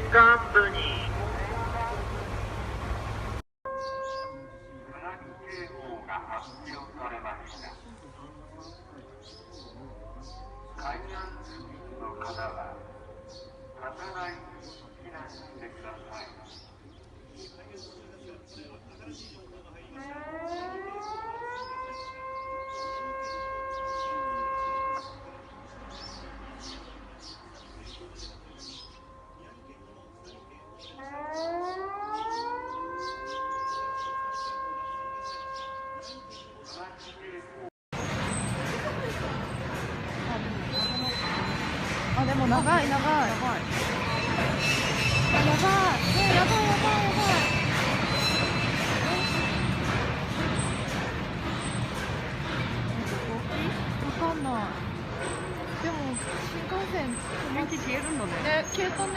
間部に津波警報が発表されました。海岸付近の方は高台に避難してください。あ、でも長い長い。やばい。あ、やばい。やばいやばいやばい。わかんない。でも新幹線電気消えるのね。ね、消えたね。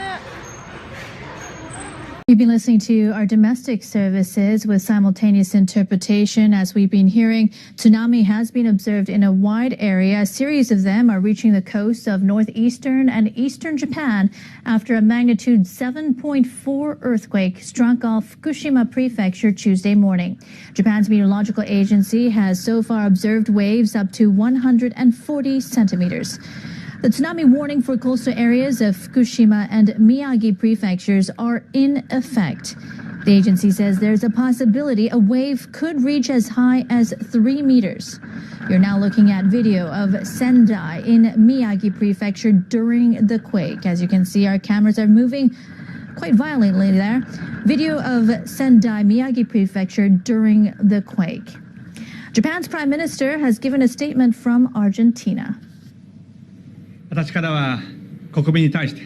You've been listening to our domestic services with simultaneous interpretation. As we've been hearing, tsunami has been observed in a wide area. A series of them are reaching the coast of northeastern and eastern Japan after a magnitude 7.4 earthquake struck off Fukushima prefecture Tuesday morning. Japan's meteorological agency has so far observed waves up to 140 centimeters. The tsunami warning for coastal areas of Fukushima and Miyagi prefectures are in effect. The agency says there's a possibility a wave could reach as high as 3 meters. You're now looking at video of Sendai in Miyagi prefecture during the quake. As you can see, our cameras are moving quite violently there. Video of Sendai, Miyagi prefecture during the quake. Japan's prime minister has given a statement from Argentina. 私からは国民に対して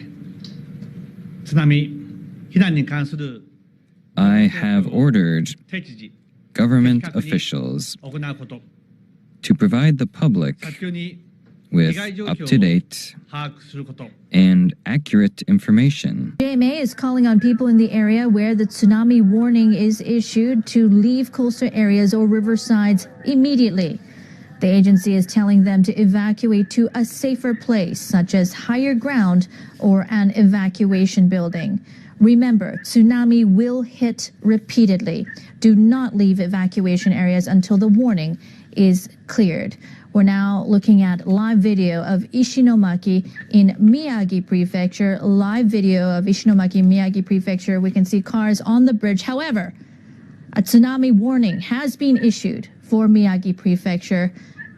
津波避難に関する I have ordered government officials to provide the public with up-to-date and accurate information. JMA is calling on people in the area where the tsunami warning is issued to leave coastal areas or riversides immediately. The agency is telling them to evacuate to a safer place, such as higher ground or an evacuation building. Remember, tsunami will hit repeatedly. Do not leave evacuation areas until the warning is cleared. We're now looking at live video of Ishinomaki in Miyagi Prefecture. Live video of Ishinomaki, Miyagi Prefecture. We can see cars on the bridge. However, a tsunami warning has been issued for Miyagi Prefecture.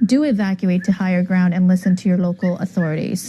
Do evacuate to higher ground and listen to your local authorities.